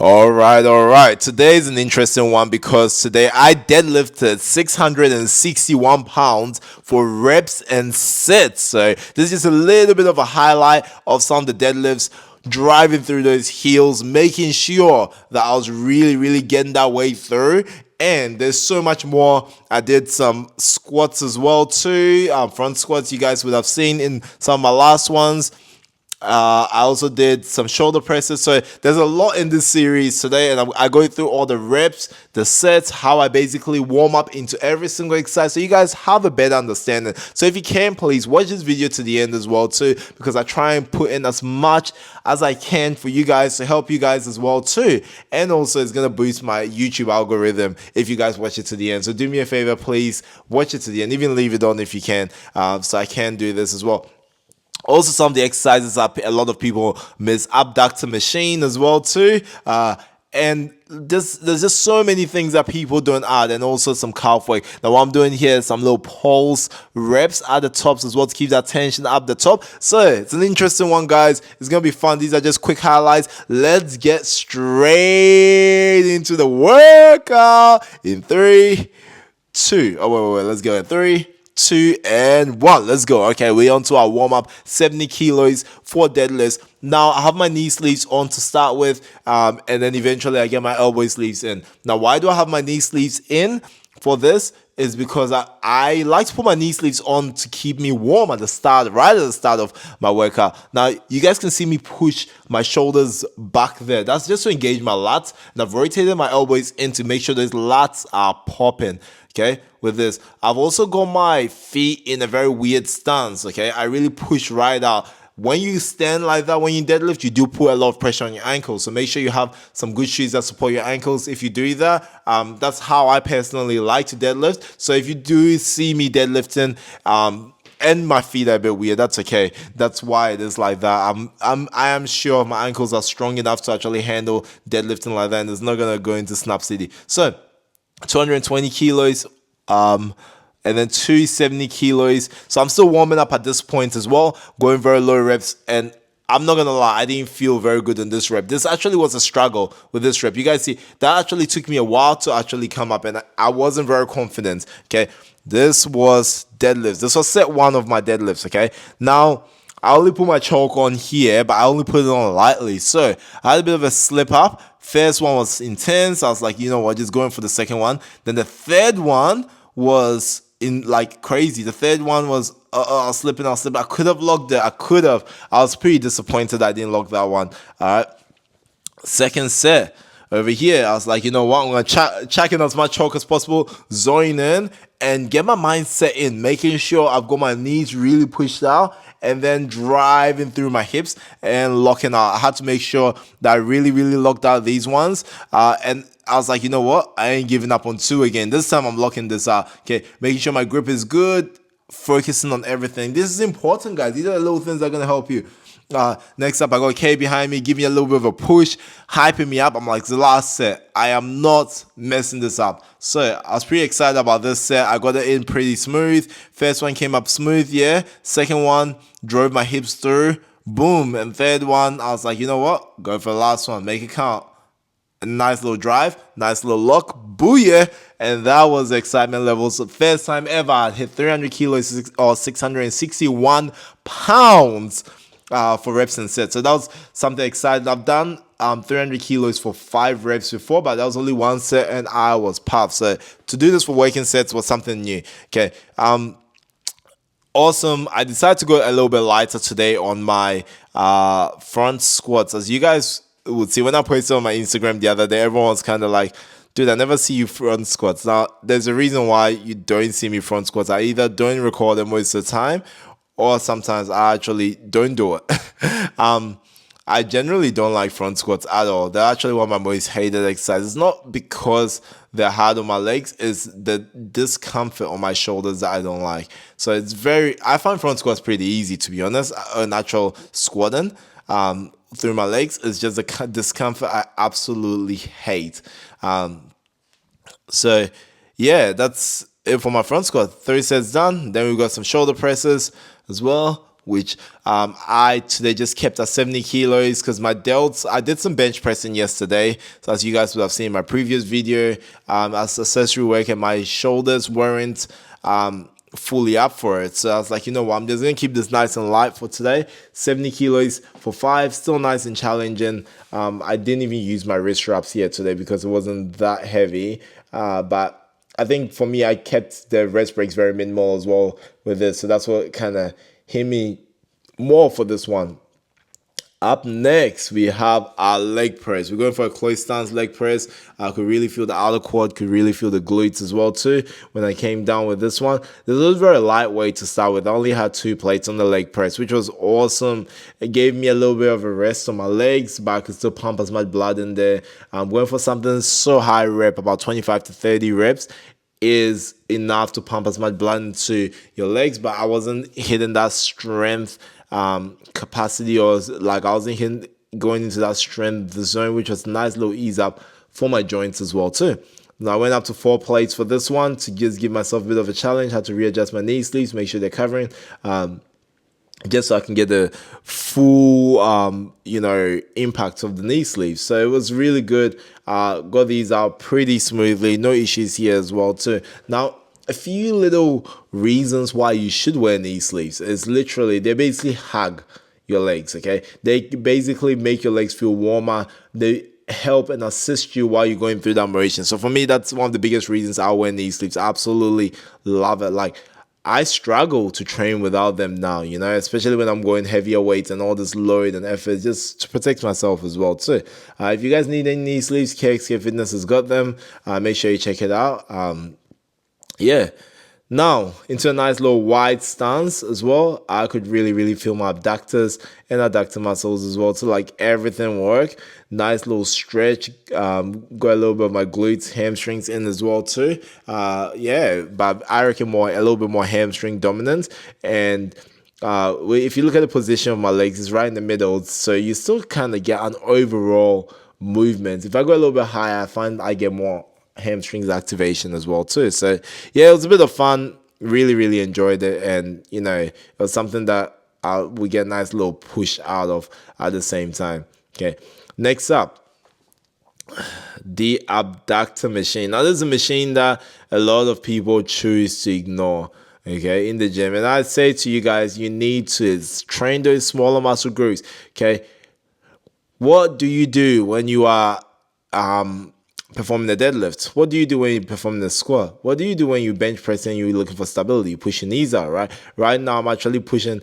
All right. Today is an interesting one because today I deadlifted 661 pounds for reps and sets. So this is just a little bit of a highlight of some of the deadlifts, driving through those heels, making sure that I was really getting that way through. And there's so much more. I did some squats as well too, front squats you guys would have seen in some of my last ones. I also did some shoulder presses. So there's a lot in this series today, and I go through all the reps, the sets, how I basically warm up into every single exercise, so you guys have a better understanding. So if you can, please watch this video to the end as well too, because I try and put in as much as I can for you guys to help you guys as well too. And also it's gonna boost my YouTube algorithm if you guys watch it to the end. So do me a favor, please watch it to the end, even leave it on if you can, so I can do this as well. Also, some of the exercises a lot of people miss, abductor machine as well too. And there's just so many things that people don't add, and also some calf work. Now what I'm doing here is some little pulse reps at the tops as well to keep that tension up the top. So it's an interesting one, guys. It's gonna be fun. These are just quick highlights. Let's get straight into the workout in 3, 2. Oh wait, let's go in 3, 2, and 1. Let's go. Okay, we're on to our warm-up, 70 kilos for deadlifts. Now I have my knee sleeves on to start with, and then eventually I get my elbow sleeves in. Now why do I have my knee sleeves in for this? Is because I like to put my knee sleeves on to keep me warm at the start, right at the start of my workout. Now you guys can see me push my shoulders back there. That's just to engage my lats, and I've rotated my elbows in to make sure those lats are popping. Okay, with this, I've also got my feet in a very weird stance. Okay, I really push right out. When you stand like that, when you deadlift, you do put a lot of pressure on your ankles. So make sure you have some good shoes that support your ankles. If you do that, that's how I personally like to deadlift. So if you do see me deadlifting, and my feet are a bit weird, that's okay. That's why it is like that. I am sure my ankles are strong enough to actually handle deadlifting like that, and it's not gonna go into Snap City. So 220 kilos, and then 270 kilos. So I'm still warming up at this point as well, going very low reps. And I'm not gonna lie, I didn't feel very good in this rep. This actually was a struggle with this rep. You guys see, that actually took me a while to actually come up, and I wasn't very confident. Okay, this was deadlifts. This was set 1 of my deadlifts. Okay, now I only put my choke on here, but I only put it on lightly. So I had a bit of a slip up. First one was intense. I was like, you know what, just going for the second one. Then the third one was in like crazy. The third one was I was slipping. I could have locked it. I was pretty disappointed I didn't lock that one. All right. Second set. Over here, I was like, you know what, I'm going to check in as much choke as possible, zone in, and get my mindset in, making sure I've got my knees really pushed out, and then driving through my hips and locking out. I had to make sure that I really locked out these ones. And I was like, you know what, I ain't giving up on 2 again. This time I'm locking this out. Okay, making sure my grip is good, focusing on everything. This is important, guys. These are the little things that are going to help you. Next up, I got K behind me, give me a little bit of a push, hyping me up. I'm like, the last set, I am not messing this up. So I was pretty excited about this set. I got it in pretty smooth. First one came up smooth, yeah. Second one, drove my hips through, boom. And third one, I was like, you know what, go for the last one, make it count. A nice little drive, nice little lock, booyah. And that was the excitement levels. First time ever I hit 300 kilos or 661 pounds for reps and sets. So that was something exciting. I've done 300 kilos for 5 reps before, but that was only 1 set and I was puffed. So to do this for working sets was something new. Okay, awesome. I decided to go a little bit lighter today on my front squats. As you guys would see when I posted on my Instagram the other day, everyone was kind of like, dude, I never see you front squats. Now there's a reason why you don't see me front squats. I either don't record them most of the time, or sometimes I actually don't do it. I generally don't like front squats at all. They're actually one of my most hated exercises. Not because they're hard on my legs, it's the discomfort on my shoulders that I don't like. So I find front squats pretty easy, to be honest. A natural squatting through my legs is just a discomfort I absolutely hate. So yeah, that's it for my front squat. 30 sets done. Then we've got some shoulder presses as well. which I today just kept at 70 kilos because my delts, I did some bench pressing yesterday. So as you guys would have seen in my previous video, as accessory work, and my shoulders weren't fully up for it. So I was like, you know what, I'm just gonna keep this nice and light for today. 70 kilos for 5, still nice and challenging. I didn't even use my wrist straps here today because it wasn't that heavy, but I think for me, I kept the rest breaks very minimal as well with this. So that's what kind of hit me more for this one. Up next, we have our leg press. We're going for a close stance leg press. I could really feel the outer quad, could really feel the glutes as well too when I came down with this one. This was very lightweight to start with. I only had 2 plates on the leg press, which was awesome. It gave me a little bit of a rest on my legs, but I could still pump as much blood in there. I'm going for something so high rep, about 25 to 30 reps is enough to pump as much blood into your legs, but I wasn't hitting that strength capacity, or like I wasn't going into that strength zone, which was a nice little ease up for my joints as well too. Now I went up to 4 plates for this one to just give myself a bit of a challenge. Had to readjust my knee sleeves, make sure they're covering, just so I can get the full, impact of the knee sleeves. So it was really good. Got these out pretty smoothly. No issues here as well too. Now, a few little reasons why you should wear knee sleeves is literally, they basically hug your legs, okay? They basically make your legs feel warmer. They help and assist you while you're going through that motion. So for me, that's one of the biggest reasons I wear knee sleeves. I absolutely love it. Like, I struggle to train without them now, especially when I'm going heavier weights and all this load and effort, just to protect myself as well too. If you guys need any knee sleeves, KXK Fitness has got them. Make sure you check it out. Yeah. Now, into a nice little wide stance as well. I could really feel my abductors and adductor muscles as well to like everything work. Nice little stretch. Got a little bit of my glutes, hamstrings in as well too. But I reckon a little bit more hamstring dominant. And if you look at the position of my legs, it's right in the middle. So you still kind of get an overall movement. If I go a little bit higher, I find I get more hamstrings activation as well too. So yeah, it was a bit of fun. Really enjoyed it, and it was something that we get a nice little push out of at the same time. Okay, next up, the abductor machine. Now this is a machine that a lot of people choose to ignore, okay, in the gym, and I'd say to you guys, you need to train those smaller muscle groups. Okay, what do you do when you are performing the deadlift? What do you do when you perform the squat? What do you do when you bench press and you're looking for stability? You push your knees out, right? Right now, I'm actually pushing,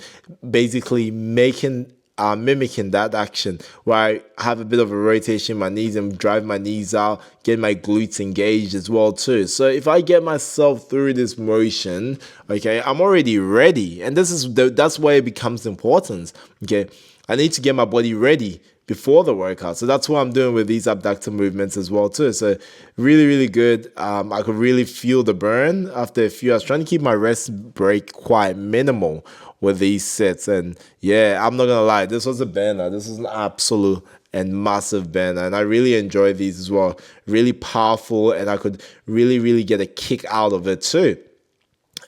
basically mimicking that action where I have a bit of a rotation in my knees and drive my knees out, get my glutes engaged as well too. So if I get myself through this motion, okay, I'm already ready. And that's where it becomes important, okay? I need to get my body ready before the workout. So that's what I'm doing with these abductor movements as well too. So really good. I could really feel the burn after a few. I was trying to keep my rest break quite minimal with these sets. And yeah, I'm not gonna lie, this was a banner. This is an absolute and massive banner, and I really enjoy these as well. Really powerful, and I could really get a kick out of it too.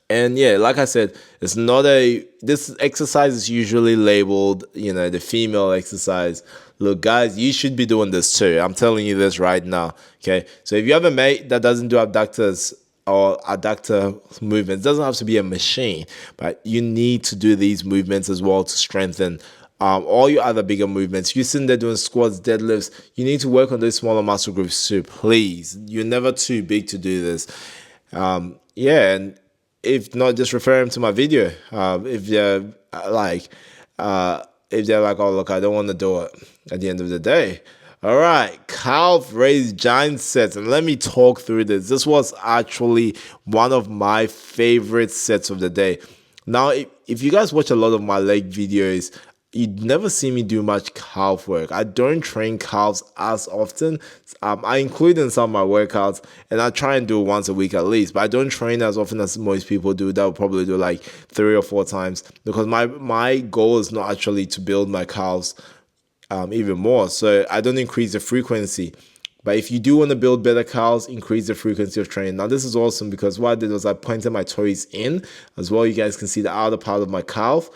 And yeah, like I said, this exercise is usually labeled, the female exercise. Look, guys, you should be doing this too. I'm telling you this right now, okay? So if you have a mate that doesn't do abductors or adductor movements, it doesn't have to be a machine, but you need to do these movements as well to strengthen all your other bigger movements. You're sitting there doing squats, deadlifts. You need to work on those smaller muscle groups too, please. You're never too big to do this. And if not, just refer them to my video. If they're like, oh, look, I don't want to do it at the end of the day. All right, calf raise giant sets. And let me talk through this. This was actually one of my favorite sets of the day. Now, if you guys watch a lot of my leg videos, you'd never see me do much calf work. I don't train calves as often. I include in some of my workouts, and I try and do it once a week at least, but I don't train as often as most people do. That will probably do like 3 or 4 times, because my goal is not actually to build my calves even more. So I don't increase the frequency. But if you do want to build better calves, increase the frequency of training. Now, this is awesome because what I did was I pointed my toes in as well. You guys can see the outer part of my calf.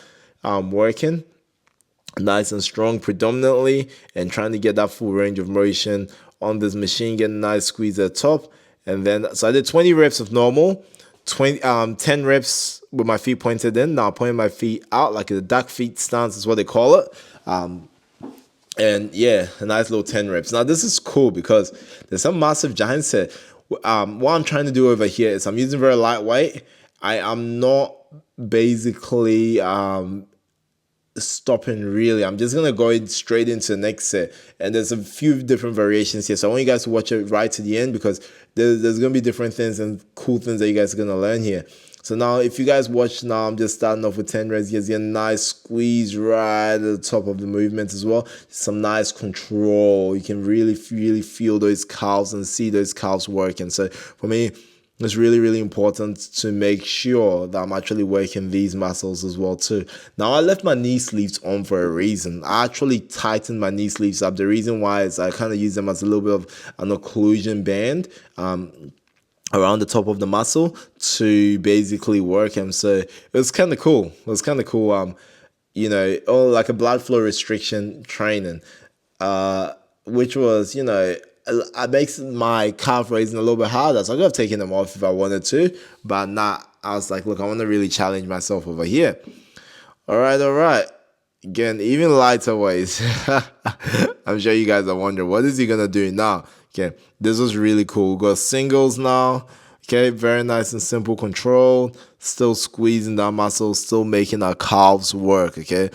working nice and strong predominantly, and trying to get that full range of motion on this machine, get a nice squeeze at the top. And then so I did 20 reps of normal, 10 reps with my feet pointed in. Now pointing my feet out like a duck feet stance is what they call it. And yeah, a nice little 10 reps. Now this is cool because there's some massive giants here. What I'm trying to do over here is I'm using very lightweight. I am not basically stopping really. I'm just gonna go straight into the next set, and there's a few different variations here, so I want you guys to watch it right to the end because there's gonna be different things and cool things that you guys are gonna learn here. So now if you guys watch now, I'm just starting off with 10 reps. You get a nice squeeze right at the top of the movement as well. Some nice control. You can really feel those calves and see those calves working. So for me, it's really important to make sure that I'm actually working these muscles as well too. Now I left my knee sleeves on for a reason. I actually tightened my knee sleeves up. The reason why is I kind of use them as a little bit of an occlusion band around the top of the muscle to basically work them. So it was kind of cool. You know, like a blood flow restriction training, which was, you know, it makes my calf raising a little bit harder. So I could have taken them off if I wanted to, but not. I was like, look, I want to really challenge myself over here. All right. Again, even lighter weights. I'm sure you guys are wondering, what is he going to do now? Okay, this was really cool. We got singles now. Okay, very nice and simple control. Still squeezing that muscle, still making our calves work, okay?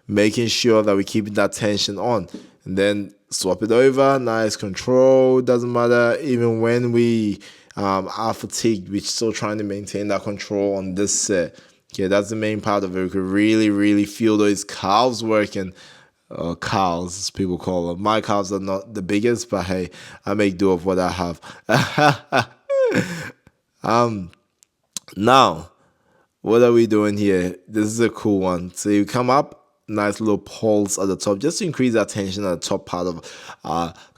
Making sure that we keep that tension on. And then swap it over, nice control. Doesn't matter, even when we are fatigued, we're still trying to maintain that control on this set. Okay, that's the main part of it. We could really feel those calves working. Calves, as people call them. My calves are not the biggest, but hey, I make do of what I have. Now, what are we doing here? This is a cool one. So you come up, nice little pulse at the top, just to increase that tension at the top part of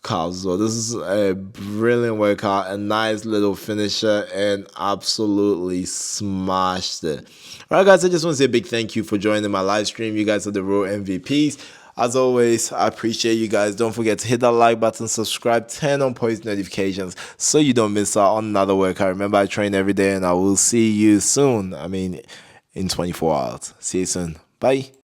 calves. So this is a brilliant workout, a nice little finisher, and absolutely smashed it. All right, guys, I just want to say a big thank you for joining my live stream. You guys are the real MVPs. As always, I appreciate you guys. Don't forget to hit that like button, subscribe, turn on post notifications so you don't miss out on another workout. Remember, I train every day, and I will see you soon. I mean, in 24 hours. See you soon. Bye.